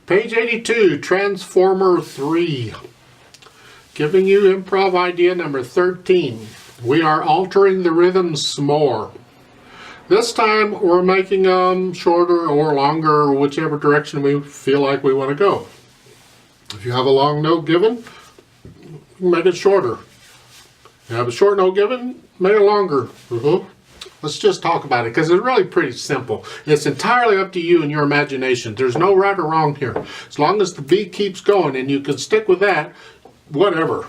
Page 82, Transformer 3. Giving you improv idea number 13. We are altering the rhythms some more. This time we're making them shorter or longer, or whichever direction we feel like we want to go. If you have a long note given, make it shorter. If you have a short note given, make it longer. Let's just talk about it because it's really pretty simple. It's entirely up to you and your imagination. There's no right or wrong here. As long as the beat keeps going and you can stick with that, whatever.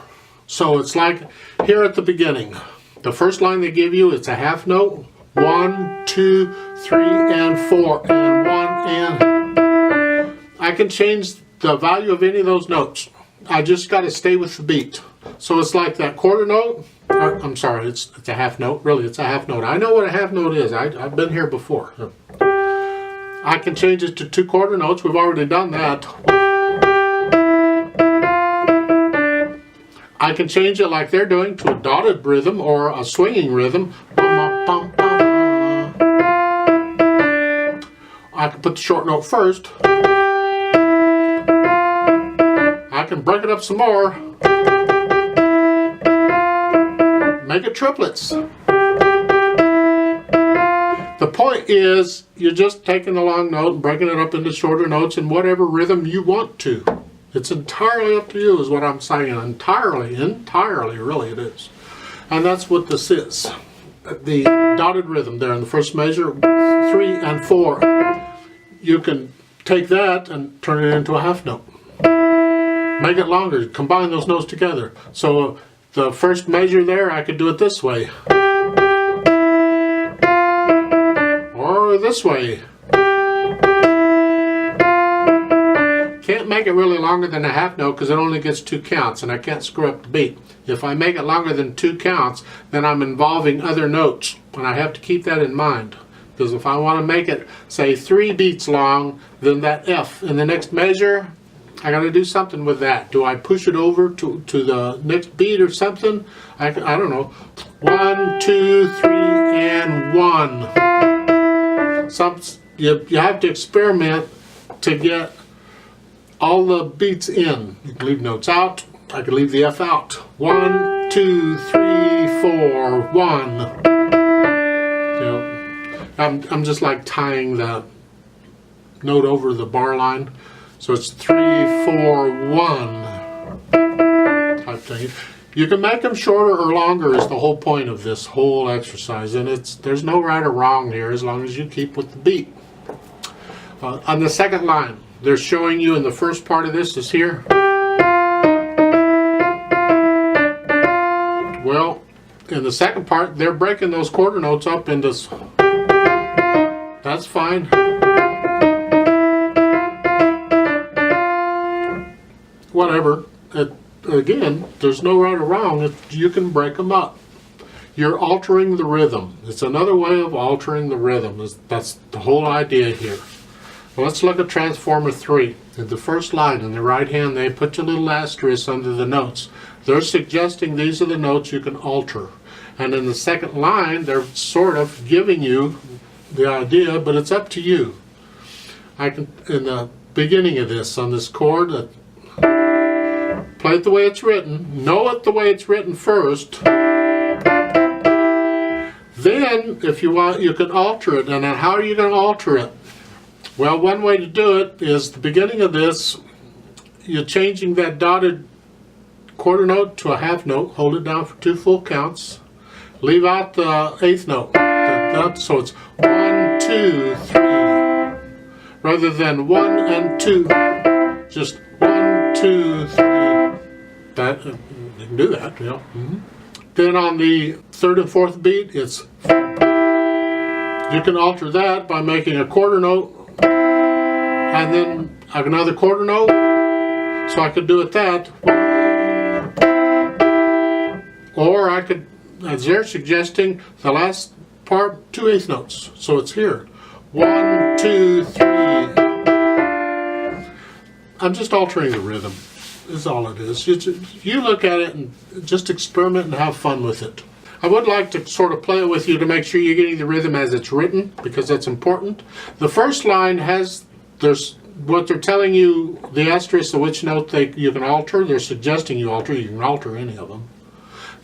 So it's like here at the beginning. The first line they give you, it's a half note. 1, 2, 3, and 4, and 1, and... I can change the value of any of those notes. I just got to stay with the beat. So it's like that quarter note. I'm sorry, it's a half note. Really, it's a half note. I know what a half note is. I've been here before. I can change it to 2 quarter notes. We've already done that. I can change it like they're doing to a dotted rhythm or a swinging rhythm. I can put the short note first. I can break it up some more. Make it triplets. The point is, you're just taking the long note and breaking it up into shorter notes in whatever rhythm you want to. It's entirely up to you is what I'm saying. Entirely, really it is. And that's what this is. The dotted rhythm there in the first measure, 3 and 4. You can take that and turn it into a half note. Make it longer, combine those notes together. So the first measure there, I could do it this way. Or this way. Can't make it really longer than a half note because it only gets 2 counts and I can't screw up the beat. If I make it longer than 2 counts, then I'm involving other notes and I have to keep that in mind. Because if I want to make it, say, 3 beats long, then that F in the next measure, I got to do something with that. Do I push it over to the next beat or something? I don't know. 1, 2, 3, and 1. You have to experiment to get all the beats in. You can leave notes out. I can leave the F out. 1, 2, 3, 4, 1. You know, I'm just like tying the note over the bar line. So it's 3, 4, 1 type thing. You can make them shorter or longer is the whole point of this whole exercise. And there's no right or wrong here as long as you keep with the beat. On the second line, they're showing you in the first part of this is here. Well, in the second part, they're breaking those quarter notes up into... That's fine. Whatever. Again, there's no right or wrong. You can break them up. You're altering the rhythm. It's another way of altering the rhythm. That's the whole idea here. Well, let's look at Transformer 3. In the first line, in the right hand, they put a little asterisk under the notes. They're suggesting these are the notes you can alter. And in the second line, they're sort of giving you the idea, but it's up to you. I can, in the beginning of this, on this chord, play it the way it's written. Know it the way it's written first. Then, if you want, you can alter it. And then how are you going to alter it? Well, one way to do it is the beginning of this, you're changing that dotted quarter note to a half note. Hold it down for 2 full counts. Leave out the 8th note. So it's 1, 2, 3. Rather than 1 and 2. Just 1, 2, 3. That, you can do that, you know. Then on the 3rd and 4th beat, it's... You can alter that by making a quarter note and then another quarter note. So I could do it that. Or I could, as they're suggesting, the last part, 2 8th notes. So it's here. 1, 2, 3. I'm just altering the rhythm. Is all it is. You look at it and just experiment and have fun with it. I would like to sort of play it with you to make sure you're getting the rhythm as it's written, because that's important. The first line has, there's what they're telling you, the asterisk of which note you can alter, they're suggesting you alter. You can alter any of them.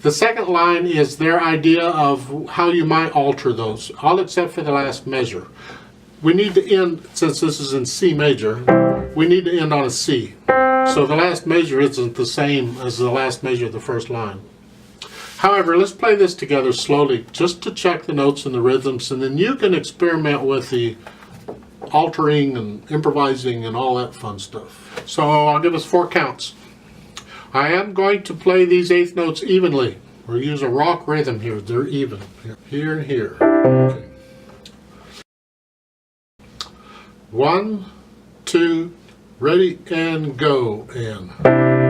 The second line is their idea of how you might alter those, all except for the last measure. We need to end, since this is in C major, we need to end on a C. So the last measure isn't the same as the last measure of the first line. However, let's play this together slowly just to check the notes and the rhythms, and then you can experiment with the altering and improvising and all that fun stuff. So I'll give us 4 counts. I am going to play these eighth notes evenly. We'll use a rock rhythm here. They're even. Here and here. Okay. 1, 2, ready and go. And